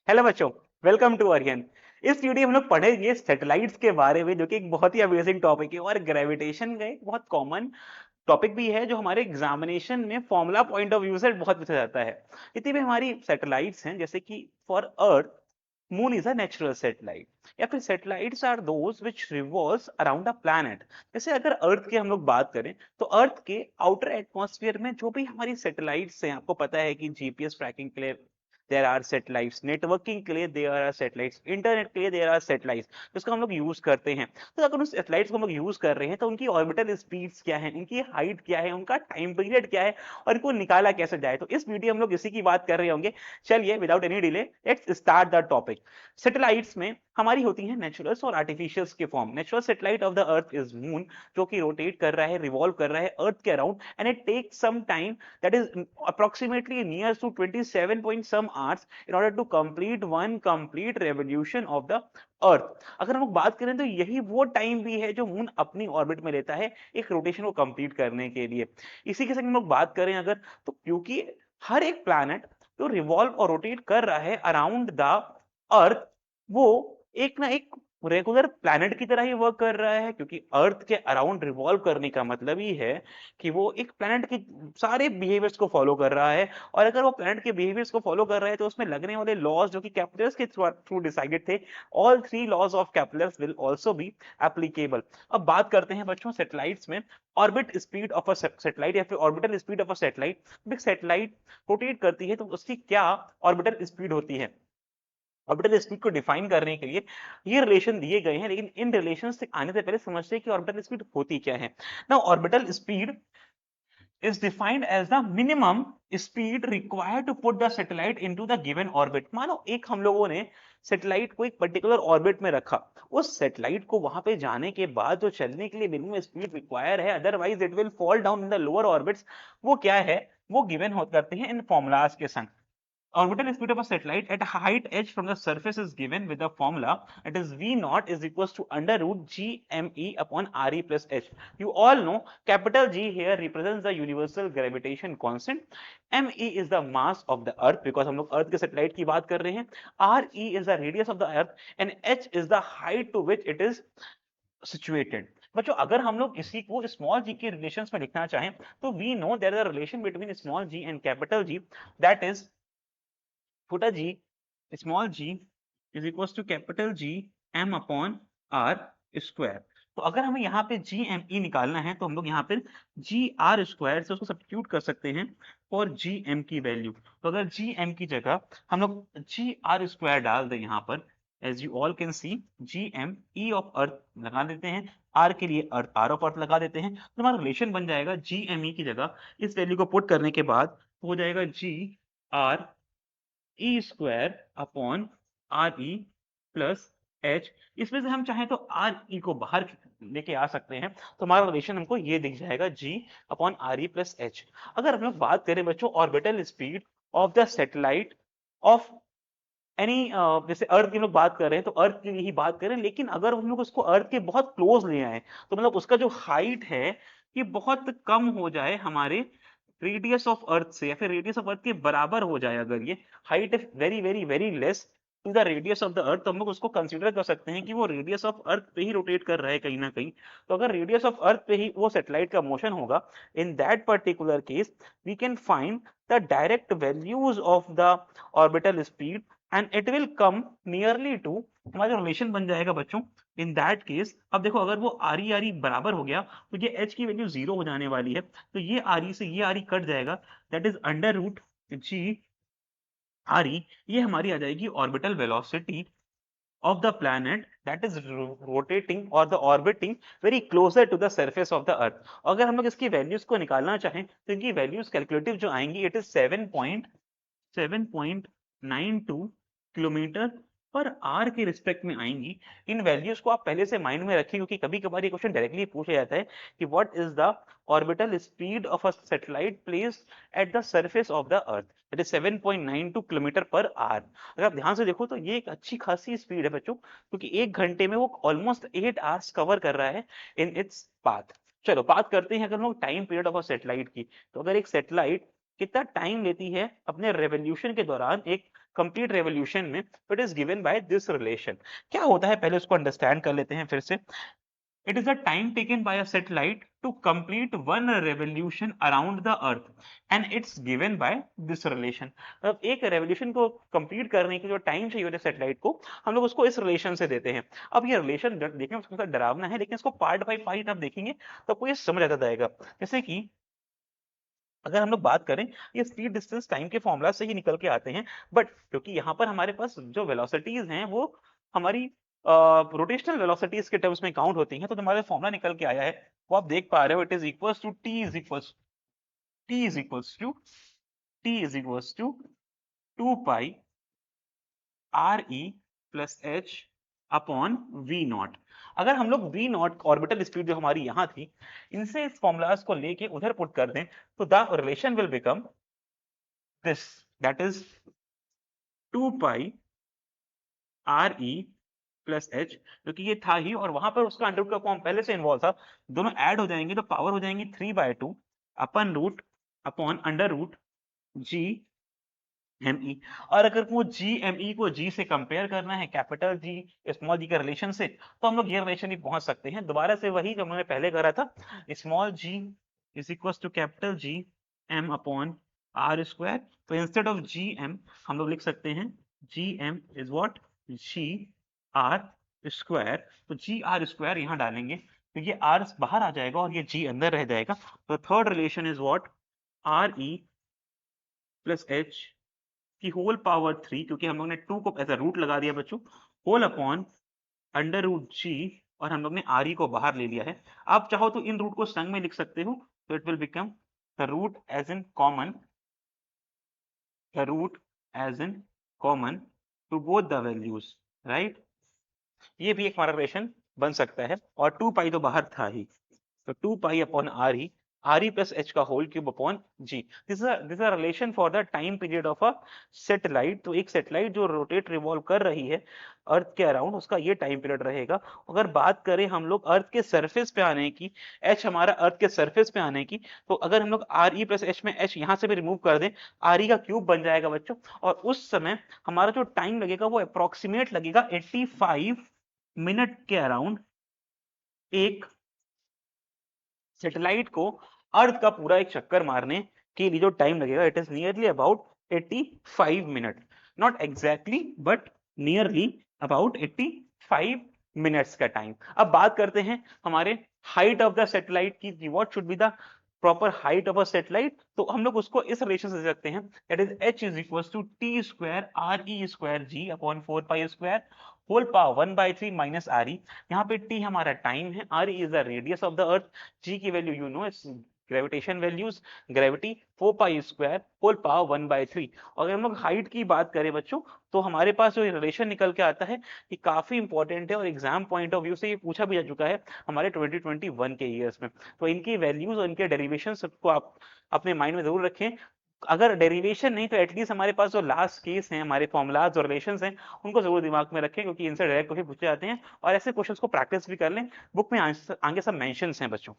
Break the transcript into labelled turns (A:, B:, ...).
A: Hello बच्चों, welcome to Aryan. इस video में हम लोग पढ़ेंगे सैटेलाइट्स के बारे में, जो कि एक बहुत ही अमेजिंग टॉपिक है और ग्रेविटेशन का एक बहुत कॉमन टॉपिक भी है, जो हमारे एग्जामिनेशन में फॉर्मूला पॉइंट ऑफ व्यू से बहुत पूछा जाता है। जितनी भी हमारी सैटेलाइट्स हैं, जैसे कि for earth, moon is a natural satellite, या फिर satellites are those which revolves around a planet. जैसे अगर अर्थ की हम लोग बात करें, तो अर्थ के आउटर एटमॉस्फेयर में जो भी हमारी सैटेलाइट्स हैं, आपको पता है कि जीपीएस ट्रैकिंग के लिए देयर आर सैटेलाइट्स, नेटवर्किंग के लिए देयर आर सैटेलाइट्स, इंटरनेट के लिए देयर आर सैटेलाइट्स, जिसको हम लोग यूज करते हैं। तो अगर उस सैटेलाइट्स को हम लोग यूज कर रहे हैं, तो उनकी ऑर्बिटल स्पीड्स क्या है, उनकी हाइट क्या है, उनका टाइम पीरियड क्या है, और इनको निकाला कैसे जाए। तो इस वीडियो हम लोग इसी की बात कर रहे होंगे। चलिए without any delay let's start the topic. Satellites में हमारी होती हैं नेचुरल्स और आर्टिफिशियल्स के form. Natural satellite of the earth is moon, जो कि रोटेट कर रहा है, रिवॉल्व कर रहा है अर्थ के around, and it takes some time, that is approximately near to 27 point some hours in order to complete one complete revolution of the अर्थ। अगर हम लोग बात करें तो यही वो टाइम भी है जो मून अपनी ऑर्बिट में लेता है एक रोटेशन को कंप्लीट करने के लिए। इसी के साथ हम लोग बात करें अगर, तो क्योंकि हर एक प्लैनेट जो रिवॉल्व और रोटेट कर रहा है अराउंड द अर्थ, वो एक ना एक रेगुलर प्लैनेट की तरह ही वर्क कर रहा है, क्योंकि अर्थ के अराउंड रिवॉल्व करने का मतलब ही है कि वो एक प्लैनेट के सारे बिहेवियर्स को फॉलो कर रहा है। और अगर वो प्लैनेट के बिहेवियर्स को फॉलो कर रहा है, तो उसमें लगने वाले लॉज जो कि कैपिटल्स के थ्रू डिसाइडेड थे, all three laws of capitals will also be applicable. अब बात करते हैं बच्चों सैटेलाइट्स में orbit speed of a satellite, या फिर orbital speed of a satellite. Big satellite rotate करती है तो उसकी क्या ऑर्बिटल स्पीड होती है। ऑर्बिटल स्पीड को डिफाइन करने के लिए ये रिलेशन दिए गए हैं, लेकिन इन रिलेशन से आने से पहले समझते हैं कि ऑर्बिटल स्पीड होती क्या है। Now orbital speed is defined as the minimum speed required to put the satellite into the given orbit। मानो एक हम लोगों ने सैटेलाइट को एक पर्टिकुलर ऑर्बिट में रखा, उस सैटेलाइट को वहां पे जाने के बाद जो चलने के लिए मिनिमम स्पीड रिक्वायर है, otherwise it will fall down in the lower orbits, वो क्या है, वो गिवन हो करते हैं इन फॉर्मूलाज के संग। Orbital speed of a satellite at height h from the surface is given with the formula, it is v naught is equals to under root gme upon re plus h। You all know capital G here represents the universal gravitation constant, me is the mass of the earth because हम लोग अर्थ के satellite की बात कर रहे हैं, re is the radius of the earth, and h is the height to which it is situated। बच्चों अगर हम लोग इसी को स्मॉल जी के रिलेशंस में लिखना चाहें, तो we know there is a relation between small G and capital G, that is छोटा g, small g is equal to capital G m upon R square. तो अगर हमें यहाँ पे जी एम ई निकालना है, तो हम लोग यहाँ पे जी आर स्क्वायर से उसको सब्स्टिट्यूट कर सकते हैं फॉर जी एम की वैल्यू। तो अगर जी एम की जगह हम लोग जी आर स्क्वायर डाल दें यहाँ पर, as you all can see, G M E of earth लगा देते हैं, आर के लिए अर्थ आर ऑफ अर्थ लगा देते हैं, तो हमारा रिलेशन बन जाएगा जी एम ई की जगह इस वैल्यू को पुट करने के बाद हो जाएगा G R E square upon R E plus H. इसमें से हम चाहें तो आर ई को बाहर लेके आ सकते हैं, तो हमारा रिलेशन हमको ये दिख जाएगा G upon R E plus H. अगर हम लोग बात करें बच्चों orbital speed of the satellite of any, जैसे अर्थ की हम लोग बात कर रहे हैं तो अर्थ की ही बात करें, लेकिन अगर हम लोग उसको अर्थ के बहुत क्लोज ले आए, तो मतलब उसका जो हाइट है ये बहुत कम हो जाए हमारे रेडियस ऑफ अर्थ से, या फिर रेडियस ऑफ अर्थ के बराबर हो जाए, अगर ये height is very very very less to the radius of the earth, तो हम लोग उसको कंसीडर कर सकते हैं कि वो रेडियस ऑफ अर्थ पे ही रोटेट कर रहा है कहीं ना कहीं। तो अगर रेडियस ऑफ अर्थ पे ही वो सैटेलाइट का मोशन होगा, in that particular case we can find the direct values of the orbital speed and it will come nearly to, हमारा रिलेशन बन जाएगा बच्चों इन दैट केस। अब देखो अगर वो आर ई बराबर हो गया, तो ये एच की वैल्यू जीरो हो जाने वाली है, तो ये आर ई से ये आर ई कट जाएगा, that is under root G R E, ये हमारी आ जाएगी orbital velocity of the planet that is rotating or the orbiting very closer to the surface of the earth। अगर हम लोग इसकी वैल्यूज को निकालना चाहें, तो इनकी वैल्यूज कैलकुलेटिव जो आएंगी, इट इज 7.92 किलोमीटर पर आर के रिस्पेक्ट में आएंगी। इन वैल्यूज को आप पहले से माइंड में रखें, क्योंकि कभी कभार ये क्वेश्चन डायरेक्टली पूछा जाता है कि what is the orbital speed of a satellite placed at the surface of the earth, that is 7.92 kilometre पर आर। अगर आप ध्यान से देखो तो ये एक अच्छी खासी स्पीड है बच्चों, क्योंकि एक घंटे में वो ऑलमोस्ट 8 आवर्स कवर कर रहा है इन इट्स पाथ। चलो बात करते हैं अगर हम लोग time period of a satellite की, तो अगर एक सैटेलाइट कितना टाइम लेती है अपने रेवोल्यूशन के दौरान एक कंप्लीट रेवोल्यूशन में, it is given by this relation. क्या होता है पहले उसको अंडरस्टैंड कर लेते हैं फिर से। It is the time taken by a satellite to complete one revolution around the earth and it's given by this relation। अब एक रेवोल्यूशन को कंप्लीट करने की जो टाइम चाहिए होता है सैटेलाइट को, हम लोग उसको इस रिलेशन से देते हैं। अब ये रिलेशन देखने में थोड़ा डरावना है, लेकिन इसको पार्ट बाय पार्ट आप देखेंगे तो आपको ये समझ आता जाएगा। जैसे कि अगर हम लोग बात करें, ये स्पीड डिस्टेंस टाइम के फॉर्मूला से ही निकल के आते हैं, बट क्योंकि यहाँ पर हमारे पास जो वेलोसिटीज हैं वो हमारी रोटेशनल वेलोसिटीज के टर्म्स में काउंट होती हैं, तो हमारा फॉर्मूला निकल के आया है वो आप देख पा रहे हो। It is equals to T is equals to 2 pi R E plus H upon V naught. अगर हम लोग वी नॉट ऑर्बिटल स्पीड जो हमारी यहाँ थी, इनसे इस फॉर्मूलाज को लेके उधर पुट कर दें तो the relation will become this, that is 2 pi R E plus H, क्योंकि ये था ही और वहां पर उसका अंडर रूट का फॉर्म पहले से इन्वॉल्व था, दोनों ऐड हो जाएंगे तो पावर हो जाएंगी 3/2 upon root upon under root G M E. और अगर वो जी एम ई को जी से कंपेयर करना है, कैपिटल जी स्मॉल जी के रिलेशन से, तो हम लोग ये रिलेशन ही पहुंच सकते हैं दोबारा से, वही जो हमने पहले करा था, small G is equal to capital G M upon R square. तो इंस्टेड ऑफ जी एम हम लोग लिख सकते हैं G M is what, G R square. तो जी आर स्क्वायर यहाँ डालेंगे तो ये आर बाहर आ जाएगा और ये जी अंदर रह जाएगा। तो third relation is what, are E plus H की होल पावर 3, क्योंकि हम लोग ने 2 को एज अ रूट लगा दिया बच्चों, होल अपॉन अंडर रूट जी, और हम लोग ने आर ई को बाहर ले लिया है। आप चाहो तो इन रूट को संग में लिख सकते हो, तो it will become the root as in common, the root as in common to both the values, right. ये भी एक हमारा रिलेशन बन सकता है, और 2 पाई तो बाहर था ही, तो 2 pi upon R E plus H का whole cube upon G. This is a relation for the time period of a satellite. तो एक सैटेलाइट जो रोटेट रिवॉल्व कर रही है अर्थ के अराउंड, उसका ये टाइम पीरियड रहेगा। अगर बात करें हम लोग अर्थ के सरफेस पे आने की, एच हमारा अर्थ के सरफेस पे आने की, तो अगर हम लोग आर ई प्लस एच में एच यहाँ से भी रिमूव कर दें, आर ई का क्यूब बन जाएगा बच्चों, और उस समय हमारा जो टाइम लगेगा वो अप्रोक्सीमेट लगेगा 85 मिनट के अराउंड। एक सैटेलाइट को अर्थ का पूरा एक चक्कर मारने के लिए जो टाइम लगेगा, it is nearly about 85 minute, not exactly but nearly about 85 minutes का टाइम। अब बात करते हैं हमारे हाइट ऑफ द सैटेलाइट की, what should be the proper height of a satellite. तो हम लोग उसको इस रिलेशन से दे सकते हैं, that is h is equals to T square R E square G upon 4 pi square whole power 1/3 minus R E. यहाँ पे t हमारा टाइम है, R E is the radius of the earth, g की value you know it's gravitation values, gravity 4 pi square whole power 1/3। और अगर हम लोग height की बात करें बच्चों, तो हमारे पास जो रिलेशन निकल के आता है ये काफी इंपॉर्टेंट है, और एग्जाम पॉइंट ऑफ व्यू से ये पूछा भी जा चुका है हमारे 2021 के ईयर्स में। तो इनकी वैल्यूज और इनके डेरिवेशन सबको आप अपने माइंड में जरूर रखें। अगर डेरिवेशन नहीं तो एटलीस्ट हमारे पास जो लास्ट केस हैं, हमारे फॉर्मुलाज और रिलेशंस हैं, उनको जरूर दिमाग में रखें, क्योंकि इनसे डायरेक्ट क्वेश्चन पूछे जाते हैं, और ऐसे क्वेश्चंस को प्रैक्टिस भी कर लें। बुक में आगे सब मेंशंस हैं बच्चों।